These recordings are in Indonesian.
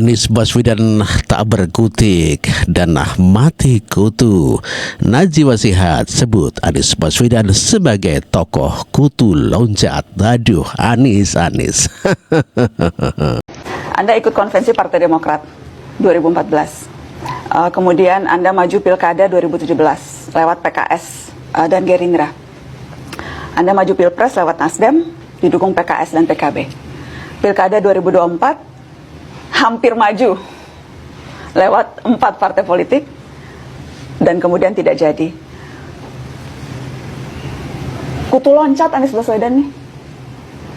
Anies Baswedan tak berkutik dan mati kutu. Najwa Shihab sebut Anies Baswedan sebagai tokoh kutu loncat. Aduh, Anies. Anda ikut konvensi Partai Demokrat 2014. Kemudian Anda maju Pilkada 2017 lewat PKS dan Gerindra. Anda maju Pilpres lewat Nasdem, didukung PKS dan PKB. Pilkada 2024 hampir maju lewat 4 partai politik dan kemudian tidak jadi. Kutu loncat Anies Baswedan nih.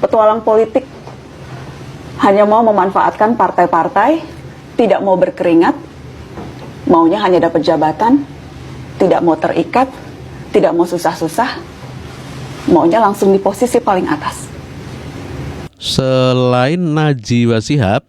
Petualang politik, hanya mau memanfaatkan partai-partai, tidak mau berkeringat, maunya hanya dapat jabatan, tidak mau terikat, tidak mau susah-susah, maunya langsung di posisi paling atas. Selain Najwa Shihab,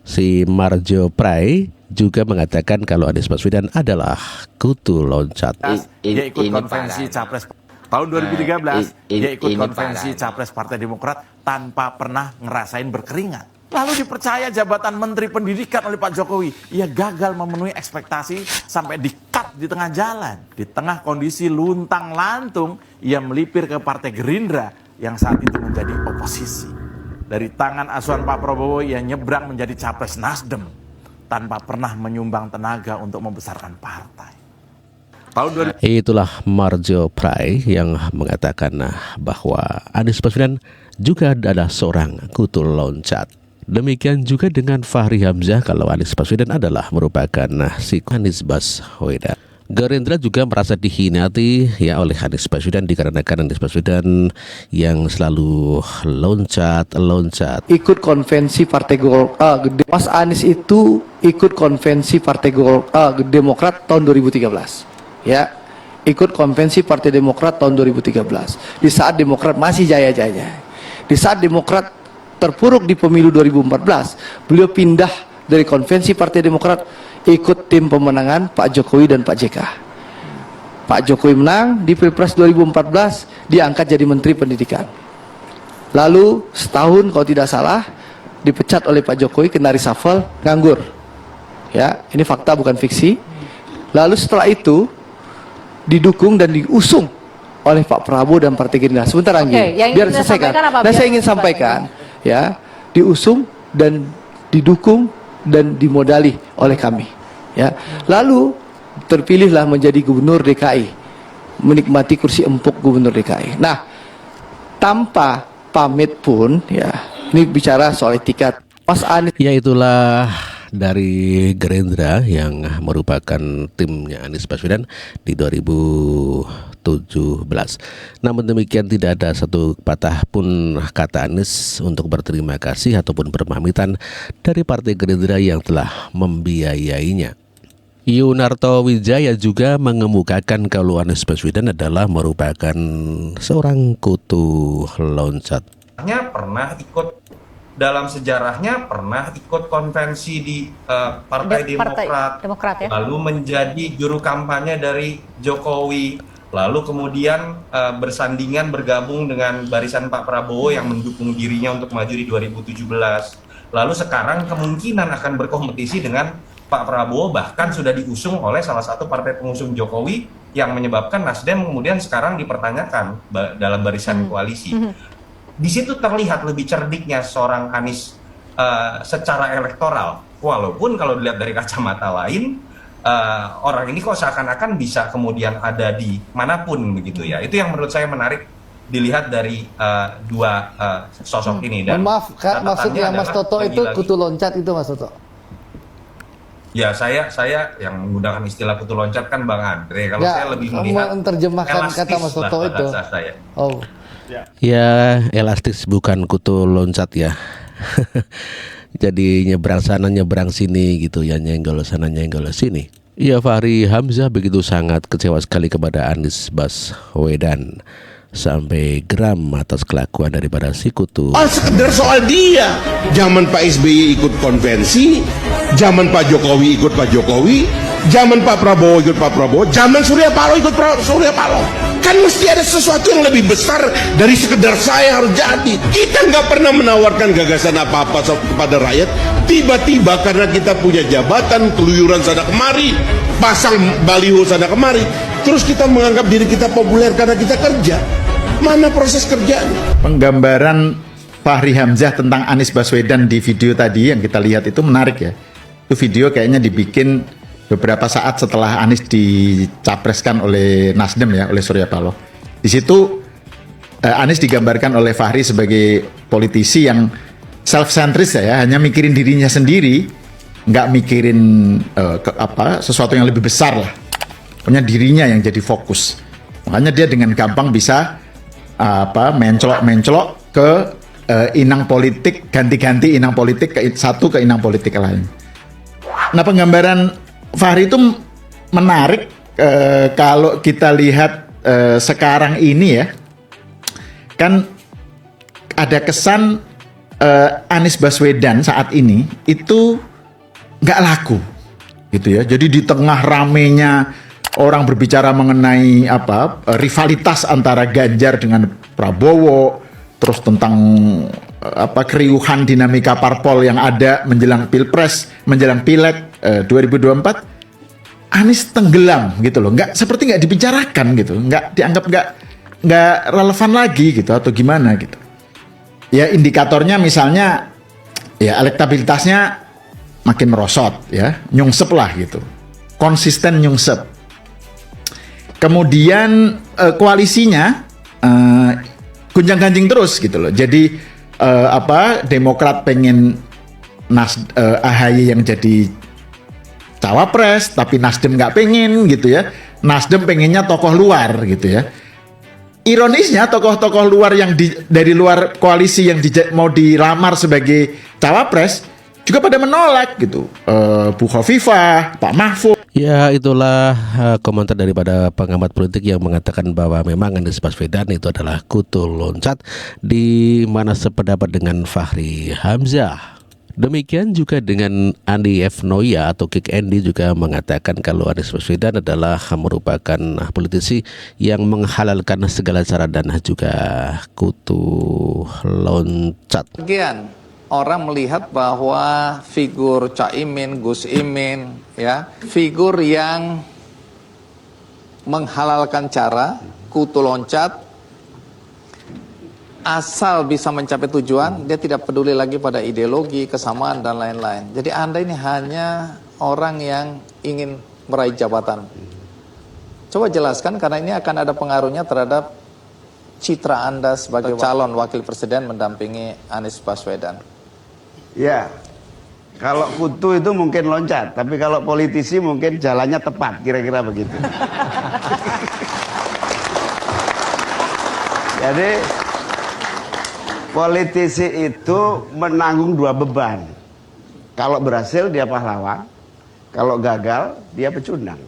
si Marjo Prai juga mengatakan kalau Anies Baswedan adalah kutu loncat. Dia ikut konvensi Capres tahun 2013, dia ikut konvensi Capres Partai Demokrat tanpa pernah ngerasain berkeringat. Lalu dipercaya jabatan Menteri Pendidikan oleh Pak Jokowi. Ia gagal memenuhi ekspektasi sampai di-cut di tengah jalan. Di tengah kondisi luntang lantung, ia melipir ke Partai Gerindra yang saat itu menjadi oposisi. Dari tangan asuhan Pak Prabowo, ia nyebrang menjadi Capres Nasdem tanpa pernah menyumbang tenaga untuk membesarkan partai. Itulah Marjo Prai yang mengatakan bahwa Anies Baswedan juga adalah seorang kutu loncat. Demikian juga dengan Fahri Hamzah kalau Anies Baswedan adalah merupakan si Anies Baswedan. Gerindra juga merasa dihinati ya oleh Anies Baswedan dikarenakan Anies Baswedan yang selalu loncat. Ikut konvensi Partai Mas Anies itu ikut konvensi Partai Demokrat tahun 2013. Ya, ikut konvensi Partai Demokrat tahun 2013. Di saat Demokrat masih jaya-jayanya. Di saat Demokrat terpuruk di pemilu 2014, beliau pindah dari konvensi Partai Demokrat ikut tim pemenangan Pak Jokowi dan Pak JK. Pak Jokowi menang di Pilpres 2014, diangkat jadi Menteri Pendidikan. Lalu setahun kalau tidak salah dipecat oleh Pak Jokowi, kena reshuffle, nganggur. Ya, ini fakta bukan fiksi. Lalu setelah itu didukung dan diusung oleh Pak Prabowo dan Partai Gerindra. Sebentar Anggi, biar selesaikan. Dan saya ingin sampaikan, ya, diusung dan didukung dan dimodali oleh kami. Ya, lalu terpilihlah menjadi Gubernur DKI, menikmati kursi empuk Gubernur DKI. Nah, tanpa pamit pun, ya, ini bicara soal etikat. Mas Anies. Ya itulah dari Gerindra yang merupakan timnya Anies Baswedan di 2017. Namun demikian tidak ada satu patah pun kata Anies untuk berterima kasih ataupun berpamitan dari Partai Gerindra yang telah membiayainya. Yunarto Wijaya juga mengemukakan kalau Anies Baswedan adalah merupakan seorang kutu loncat. Pernah ikut dalam sejarahnya pernah ikut konvensi di Partai Demokrat, ya? Lalu menjadi juru kampanye dari Jokowi, lalu kemudian bersandingan bergabung dengan barisan Pak Prabowo yang mendukung dirinya untuk maju di 2017. Lalu sekarang kemungkinan akan berkompetisi dengan Pak Prabowo, bahkan sudah diusung oleh salah satu partai pengusung Jokowi yang menyebabkan Nasdem kemudian sekarang dipertanyakan dalam barisan koalisi. Di situ terlihat lebih cerdiknya seorang Anies secara elektoral. Walaupun kalau dilihat dari kacamata lain, orang ini kok seakan-akan bisa kemudian ada di manapun begitu ya. Itu yang menurut saya menarik dilihat dari dua sosok ini. Dan maaf, maksudnya Mas Toto itu kutu loncat itu Mas Toto? Ya, saya yang menggunakan istilah kutu loncat kan Bang Andre. Kalau ya, saya lebih melihat menerjemahkan kata Mas Toto itu. Saya. Oh. Ya, elastis bukan kutu loncat ya. Jadi nyebrang sana nyebrang sini gitu ya, nyenggol sana nyenggol sini. Ya, Fahri Hamzah begitu sangat kecewa sekali kepada Anies Baswedan. sampai geram atas kelakuan daripada si Kutu. Sekedar soal dia. Zaman Pak SBY ikut konvensi, zaman Pak Jokowi ikut Pak Jokowi, zaman Pak Prabowo ikut Pak Prabowo, zaman Surya Paloh ikut Surya Paloh. Kan mesti ada sesuatu yang lebih besar dari sekedar saya harus jadi. Kita nggak pernah menawarkan gagasan apa-apa kepada rakyat. Tiba-tiba karena kita punya jabatan, keluyuran sana kemari, pasang baliho sana kemari, terus kita menganggap diri kita populer karena kita kerja. Mana proses kerjanya? Penggambaran Fahri Hamzah tentang Anies Baswedan di video tadi yang kita lihat itu menarik ya. Itu video kayaknya dibikin beberapa saat setelah Anies dicapreskan oleh Nasdem ya, oleh Surya Paloh. Di situ Anies digambarkan oleh Fahri sebagai politisi yang self-centris ya, hanya mikirin dirinya sendiri, nggak mikirin sesuatu yang lebih besar lah. Pokoknya dirinya yang jadi fokus. Makanya dia dengan gampang bisa mencolok-mencolok ke inang politik, ganti-ganti inang politik satu ke inang politik lain. Nah, penggambaran Fahri itu menarik kalau kita lihat sekarang ini ya, kan ada kesan Anies Baswedan saat ini itu nggak laku gitu ya. Jadi di tengah ramenya orang berbicara mengenai rivalitas antara Ganjar dengan Prabowo, terus tentang keriuhan dinamika parpol yang ada menjelang Pilpres, menjelang Pileg 2024, Anies tenggelam gitu loh, seperti nggak dibicarakan gitu, nggak dianggap nggak relevan lagi gitu atau gimana gitu. Ya indikatornya misalnya ya elektabilitasnya makin merosot ya, nyungsep lah gitu, konsisten nyungsep. Kemudian koalisinya gunjang-ganjing terus gitu loh. Jadi Demokrat pengen AHY yang jadi cawapres, tapi Nasdem nggak pengen gitu ya. Nasdem pengennya tokoh luar gitu ya. Ironisnya tokoh-tokoh luar yang dari luar koalisi yang mau dilamar sebagai cawapres juga pada menolak gitu. Bu Khofifah, Pak Mahfud. Ya, itulah komentar daripada pengamat politik yang mengatakan bahwa memang Anies Baswedan itu adalah kutu loncat, di mana sependapat dengan Fahri Hamzah. Demikian juga dengan Andi F. Noya atau Kick Andy juga mengatakan kalau Anies Baswedan adalah merupakan politisi yang menghalalkan segala cara dan juga kutu loncat. Bagian orang melihat bahwa figur Caimin, Gus Imin, ya, figur yang menghalalkan cara kutu loncat, asal bisa mencapai tujuan, dia tidak peduli lagi pada ideologi, kesamaan dan lain-lain. Jadi Anda ini hanya orang yang ingin meraih jabatan. Coba jelaskan, karena ini akan ada pengaruhnya terhadap citra Anda sebagai calon wakil presiden mendampingi Anies Baswedan. Ya, kalau kutu itu mungkin loncat, tapi kalau politisi mungkin jalannya tepat, kira-kira begitu. Jadi politisi itu menanggung dua beban. Kalau berhasil dia pahlawan, kalau gagal dia pecundang.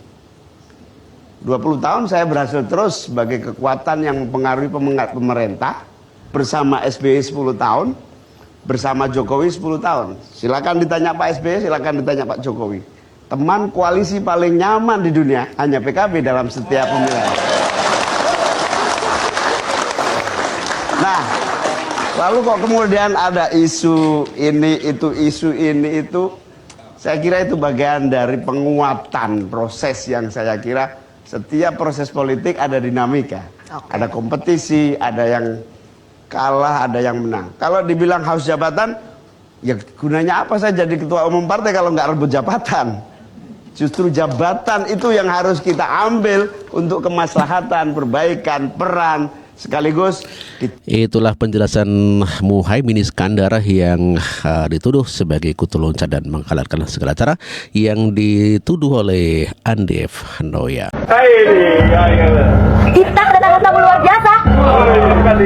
20 tahun saya berhasil terus sebagai kekuatan yang mempengaruhi pemerintah, bersama SBY 10 tahun, bersama Jokowi 10 tahun. Silakan ditanya Pak SBY, silakan ditanya Pak Jokowi. Teman koalisi paling nyaman di dunia hanya PKB dalam setiap pemilihan. Nah, lalu kok kemudian ada isu ini itu, saya kira itu bagian dari penguatan proses yang saya kira setiap proses politik ada dinamika. Ada kompetisi, ada yang kalah, ada yang menang. Kalau dibilang haus jabatan, ya gunanya apa saya jadi ketua umum partai kalau nggak rebut jabatan? Justru jabatan itu yang harus kita ambil untuk kemaslahatan, perbaikan, peran, sekaligus. Itulah penjelasan Muhaimin Iskandar yang dituduh sebagai kutu loncat dan menghalalkan segala cara yang dituduh oleh Andi F. Noya. Kita kedatangan tamu luar biasa,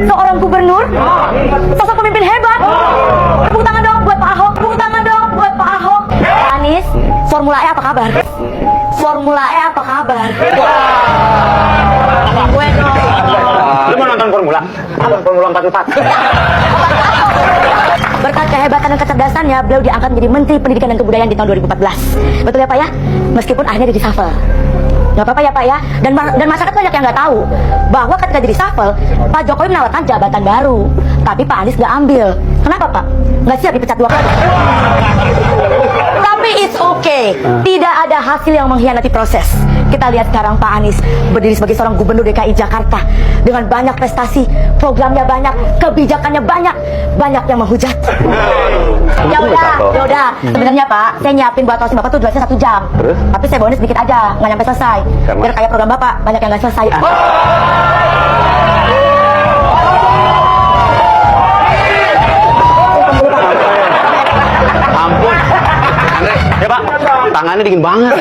seorang gubernur, sosok pemimpin hebat. Tepuk tangan dong buat Pak Ahok, tepuk tangan dong buat Pak Ahok. Anies, Formula E apa kabar? Formula E apa kabar? Bueno. nonton Formula? Formula 44. Berkat kehebatan dan kecerdasannya, beliau diangkat menjadi Menteri Pendidikan dan Kebudayaan di tahun 2014. Betul ya Pak ya? Meskipun akhirnya di reshuffle. Nggak apa-apa ya Pak ya? Dan masyarakat banyak yang nggak tahu bahwa ketika di reshuffle, Pak Jokowi menawarkan jabatan baru. Tapi Pak Anies nggak ambil. Kenapa Pak? Nggak siap dipecat 2 kali. Tapi it's okay. Tidak ada hasil yang mengkhianati proses. Kita lihat sekarang Pak Anies berdiri sebagai seorang gubernur DKI Jakarta dengan banyak prestasi, programnya banyak, kebijakannya banyak yang menghujat. Ya udah. Sebenarnya Pak, saya nyiapin buat tosi Bapak tuh durasinya 1 jam. Terus? Tapi saya bonus sedikit aja, nggak nyampe selesai. Biar kayak program Bapak, banyak yang nggak selesai. Ampun. Andre, ya Pak, tangannya dingin banget.